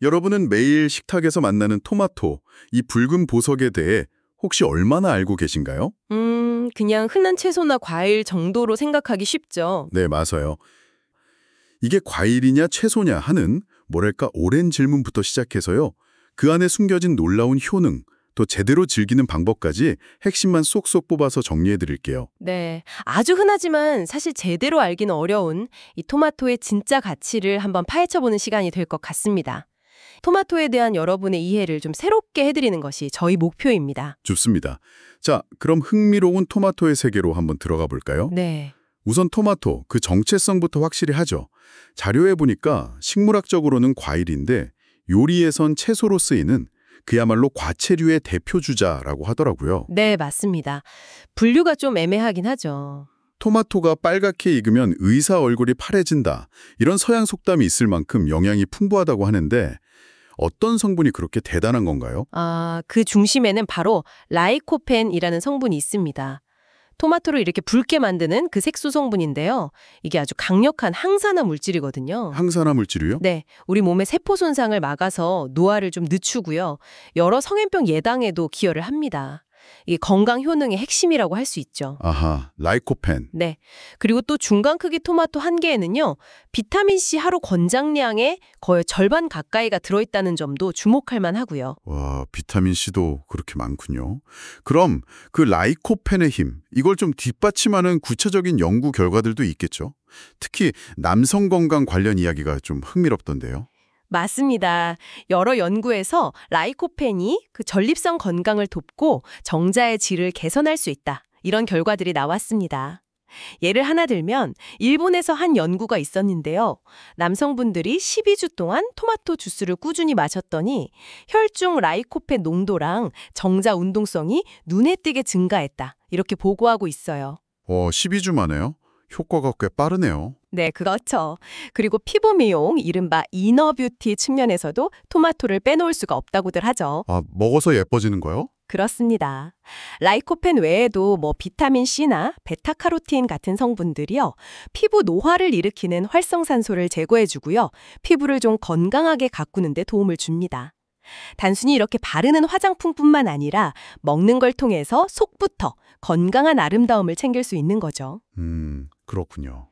여러분은 매일 식탁에서 만나는 토마토, 이 붉은 보석에 대해 혹시 얼마나 알고 계신가요? 그냥 흔한 채소나 과일 정도로 생각하기 쉽죠. 네, 맞아요. 이게 과일이냐 채소냐 하는 뭐랄까 오랜 질문부터 시작해서요. 그 안에 숨겨진 놀라운 효능, 또 제대로 즐기는 방법까지 핵심만 쏙쏙 뽑아서 정리해 드릴게요. 네, 아주 흔하지만 사실 제대로 알기는 어려운 이 토마토의 진짜 가치를 한번 파헤쳐보는 시간이 될 것 같습니다. 토마토에 대한 여러분의 이해를 좀 새롭게 해드리는 것이 저희 목표입니다. 좋습니다. 자, 그럼 흥미로운 토마토의 세계로 한번 들어가 볼까요? 네. 우선 토마토, 그 정체성부터 확실히 하죠. 자료에 보니까 식물학적으로는 과일인데 요리에선 채소로 쓰이는 그야말로 과채류의 대표주자라고 하더라고요. 네, 맞습니다. 분류가 좀 애매하긴 하죠. 토마토가 빨갛게 익으면 의사 얼굴이 파래진다. 이런 서양 속담이 있을 만큼 영양이 풍부하다고 하는데 어떤 성분이 그렇게 대단한 건가요? 그 중심에는 바로 라이코펜이라는 성분이 있습니다. 토마토를 이렇게 붉게 만드는 그 색소 성분인데요. 이게 아주 강력한 항산화 물질이거든요. 항산화 물질이요? 네, 우리 몸의 세포 손상을 막아서 노화를 좀 늦추고요. 여러 성인병 예방에도 기여를 합니다. 이게 건강 효능의 핵심이라고 할 수 있죠. 아하, 라이코펜. 네. 그리고 또 중간 크기 토마토 한 개에는요. 비타민C 하루 권장량의 거의 절반 가까이가 들어있다는 점도 주목할 만하고요. 와, 비타민C도 그렇게 많군요. 그럼 그 라이코펜의 힘, 이걸 좀 뒷받침하는 구체적인 연구 결과들도 있겠죠? 특히 남성 건강 관련 이야기가 좀 흥미롭던데요. 맞습니다. 여러 연구에서 라이코펜이 그 전립선 건강을 돕고 정자의 질을 개선할 수 있다. 이런 결과들이 나왔습니다. 예를 하나 들면 일본에서 한 연구가 있었는데요. 남성분들이 12주 동안 토마토 주스를 꾸준히 마셨더니 혈중 라이코펜 농도랑 정자 운동성이 눈에 띄게 증가했다. 이렇게 보고하고 있어요. 12주 만에요? 효과가 꽤 빠르네요. 네, 그렇죠. 그리고 피부 미용, 이른바 이너뷰티 측면에서도 토마토를 빼놓을 수가 없다고들 하죠. 아, 먹어서 예뻐지는 거요? 그렇습니다. 라이코펜 외에도 비타민C나 베타카로틴 같은 성분들이요. 피부 노화를 일으키는 활성산소를 제거해주고요. 피부를 좀 건강하게 가꾸는 데 도움을 줍니다. 단순히 이렇게 바르는 화장품뿐만 아니라 먹는 걸 통해서 속부터 건강한 아름다움을 챙길 수 있는 거죠. 그렇군요.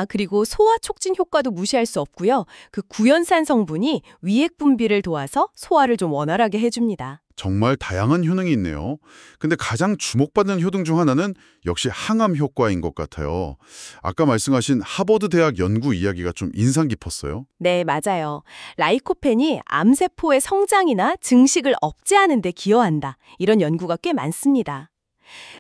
그리고 소화 촉진 효과도 무시할 수 없고요. 그 구연산 성분이 위액 분비를 도와서 소화를 좀 원활하게 해줍니다. 정말 다양한 효능이 있네요. 근데 가장 주목받는 효능 중 하나는 역시 항암 효과인 것 같아요. 아까 말씀하신 하버드 대학 연구 이야기가 좀 인상 깊었어요. 네, 맞아요. 라이코펜이 암세포의 성장이나 증식을 억제하는 데 기여한다. 이런 연구가 꽤 많습니다.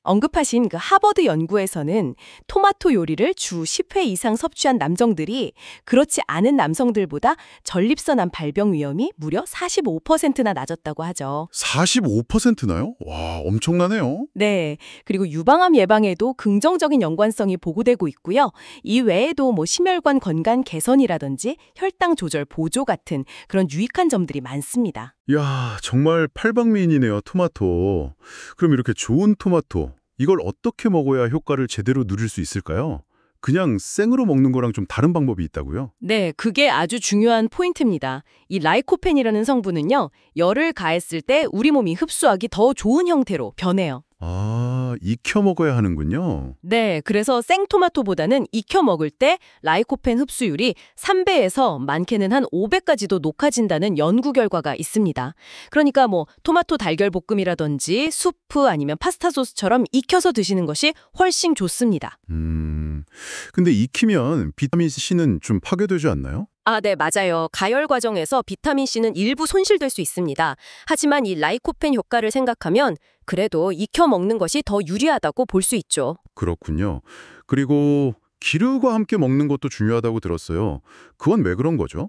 언급하신 그 하버드 연구에서는 토마토 요리를 주 10회 이상 섭취한 남성들이 그렇지 않은 남성들보다 전립선암 발병 위험이 무려 45%나 낮았다고 하죠. 45%나요? 와, 엄청나네요. 네. 그리고 유방암 예방에도 긍정적인 연관성이 보고되고 있고요. 이 외에도 심혈관 건강 개선이라든지 혈당 조절 보조 같은 그런 유익한 점들이 많습니다. 이야, 정말 팔방미인이네요, 토마토. 그럼 이렇게 좋은 토마토, 이걸 어떻게 먹어야 효과를 제대로 누릴 수 있을까요? 그냥 생으로 먹는 거랑 좀 다른 방법이 있다고요? 네, 그게 아주 중요한 포인트입니다. 이 라이코펜이라는 성분은요, 열을 가했을 때 우리 몸이 흡수하기 더 좋은 형태로 변해요. 아, 익혀 먹어야 하는군요. 네, 그래서 생토마토보다는 익혀 먹을 때 라이코펜 흡수율이 3배에서 많게는 한 5배까지도 높아진다는 연구 결과가 있습니다. 그러니까 토마토 달걀 볶음이라든지 수프 아니면 파스타 소스처럼 익혀서 드시는 것이 훨씬 좋습니다. 근데 익히면 비타민C는 좀 파괴되지 않나요? 네, 맞아요. 가열 과정에서 비타민C는 일부 손실될 수 있습니다. 하지만 이 라이코펜 효과를 생각하면 그래도 익혀 먹는 것이 더 유리하다고 볼 수 있죠. 그렇군요. 그리고 기름과 함께 먹는 것도 중요하다고 들었어요. 그건 왜 그런 거죠?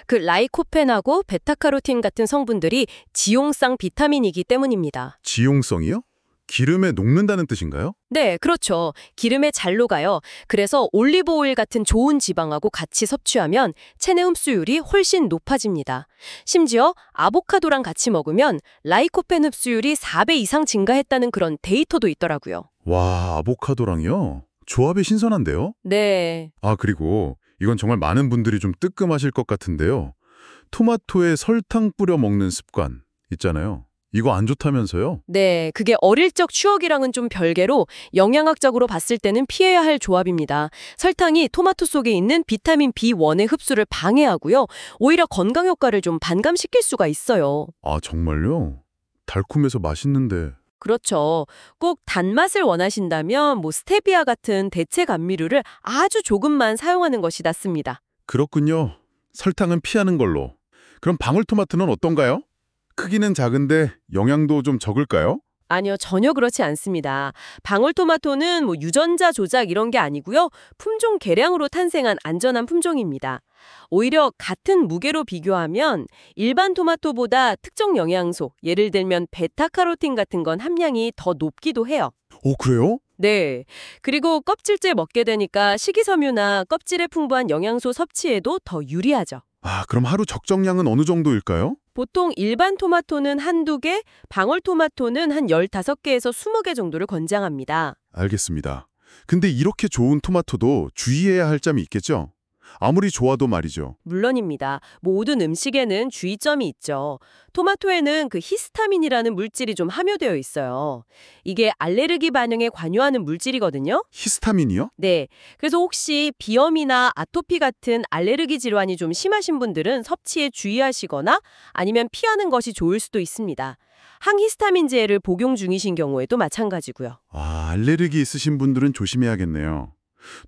그 라이코펜하고 베타카로틴 같은 성분들이 지용성 비타민이기 때문입니다. 지용성이요? 기름에 녹는다는 뜻인가요? 네, 그렇죠. 기름에 잘 녹아요. 그래서 올리브 오일 같은 좋은 지방하고 같이 섭취하면 체내 흡수율이 훨씬 높아집니다. 심지어 아보카도랑 같이 먹으면 라이코펜 흡수율이 4배 이상 증가했다는 그런 데이터도 있더라고요. 와, 아보카도랑요? 조합이 신선한데요? 네. 그리고 이건 정말 많은 분들이 좀 뜨끔하실 것 같은데요. 토마토에 설탕 뿌려 먹는 습관 있잖아요. 이거 안 좋다면서요? 네, 그게 어릴 적 추억이랑은 좀 별개로 영양학적으로 봤을 때는 피해야 할 조합입니다. 설탕이 토마토 속에 있는 비타민 B1의 흡수를 방해하고요. 오히려 건강 효과를 좀 반감시킬 수가 있어요. 아, 정말요? 달콤해서 맛있는데. 그렇죠. 꼭 단맛을 원하신다면 스테비아 같은 대체 감미료를 아주 조금만 사용하는 것이 낫습니다. 그렇군요. 설탕은 피하는 걸로. 그럼 방울토마토는 어떤가요? 크기는 작은데 영양도 좀 적을까요? 아니요, 전혀 그렇지 않습니다. 방울토마토는 유전자 조작 이런 게 아니고요. 품종 개량으로 탄생한 안전한 품종입니다. 오히려 같은 무게로 비교하면 일반 토마토보다 특정 영양소, 예를 들면 베타카로틴 같은 건 함량이 더 높기도 해요. 오, 그래요? 네. 그리고 껍질째 먹게 되니까 식이섬유나 껍질에 풍부한 영양소 섭취에도 더 유리하죠. 아, 그럼 하루 적정량은 어느 정도일까요? 보통 일반 토마토는 한두 개, 방울토마토는 한 15개에서 20개 정도를 권장합니다. 알겠습니다. 근데 이렇게 좋은 토마토도 주의해야 할 점이 있겠죠? 아무리 좋아도 말이죠. 물론입니다. 모든 음식에는 주의점이 있죠. 토마토에는 그 히스타민이라는 물질이 좀 함유되어 있어요. 이게 알레르기 반응에 관여하는 물질이거든요. 히스타민이요? 네. 그래서 혹시 비염이나 아토피 같은 알레르기 질환이 좀 심하신 분들은 섭취에 주의하시거나 아니면 피하는 것이 좋을 수도 있습니다. 항히스타민제를 복용 중이신 경우에도 마찬가지고요. 아, 알레르기 있으신 분들은 조심해야겠네요.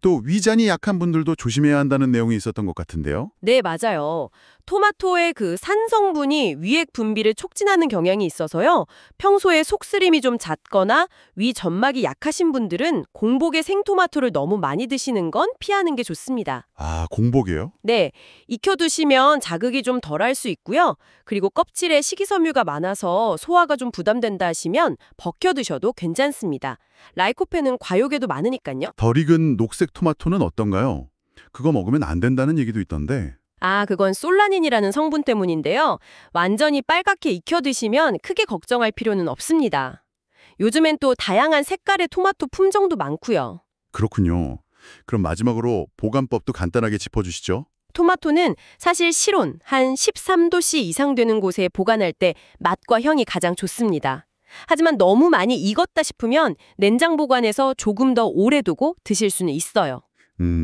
또 위장이 약한 분들도 조심해야 한다는 내용이 있었던 것 같은데요. 네, 맞아요. 토마토의 그 산 성분이 위액 분비를 촉진하는 경향이 있어서요. 평소에 속쓰림이 좀 잦거나 위 점막이 약하신 분들은 공복에 생토마토를 너무 많이 드시는 건 피하는 게 좋습니다. 아, 공복이요? 네, 익혀두시면 자극이 좀 덜할 수 있고요. 그리고 껍질에 식이섬유가 많아서 소화가 좀 부담된다 하시면 벗겨 드셔도 괜찮습니다. 라이코펜은 과육에도 많으니까요. 덜 익은 녹색 토마토는 어떤가요? 그거 먹으면 안 된다는 얘기도 있던데. 아, 그건 솔라닌이라는 성분 때문인데요. 완전히 빨갛게 익혀 드시면 크게 걱정할 필요는 없습니다. 요즘엔 또 다양한 색깔의 토마토 품종도 많고요. 그렇군요. 그럼 마지막으로 보관법도 간단하게 짚어주시죠. 토마토는 사실 실온 한 13도씨 이상 되는 곳에 보관할 때 맛과 향이 가장 좋습니다. 하지만 너무 많이 익었다 싶으면 냉장 보관해서 조금 더 오래 두고 드실 수는 있어요.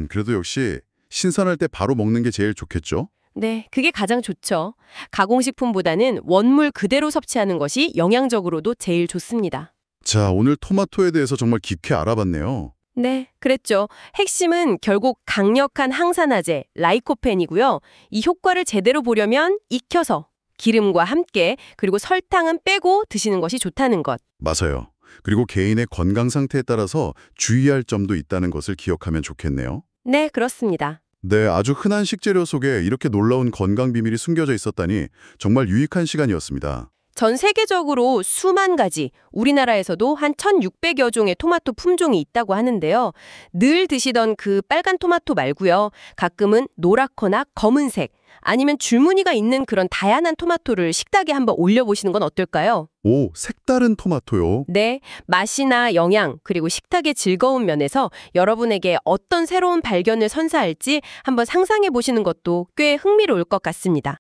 그래도 역시 신선할 때 바로 먹는 게 제일 좋겠죠? 네, 그게 가장 좋죠. 가공식품보다는 원물 그대로 섭취하는 것이 영양적으로도 제일 좋습니다. 자, 오늘 토마토에 대해서 정말 깊게 알아봤네요. 네, 그랬죠. 핵심은 결국 강력한 항산화제, 라이코펜이고요. 이 효과를 제대로 보려면 익혀서 기름과 함께 그리고 설탕은 빼고 드시는 것이 좋다는 것. 맞아요. 그리고 개인의 건강 상태에 따라서 주의할 점도 있다는 것을 기억하면 좋겠네요. 네, 그렇습니다. 네, 아주 흔한 식재료 속에 이렇게 놀라운 건강 비밀이 숨겨져 있었다니 정말 유익한 시간이었습니다. 전 세계적으로 수만 가지, 우리나라에서도 한 1,600여 종의 토마토 품종이 있다고 하는데요. 늘 드시던 그 빨간 토마토 말고요. 가끔은 노랗거나 검은색, 아니면 줄무늬가 있는 그런 다양한 토마토를 식탁에 한번 올려보시는 건 어떨까요? 오, 색다른 토마토요. 네, 맛이나 영양, 그리고 식탁의 즐거운 면에서 여러분에게 어떤 새로운 발견을 선사할지 한번 상상해 보시는 것도 꽤 흥미로울 것 같습니다.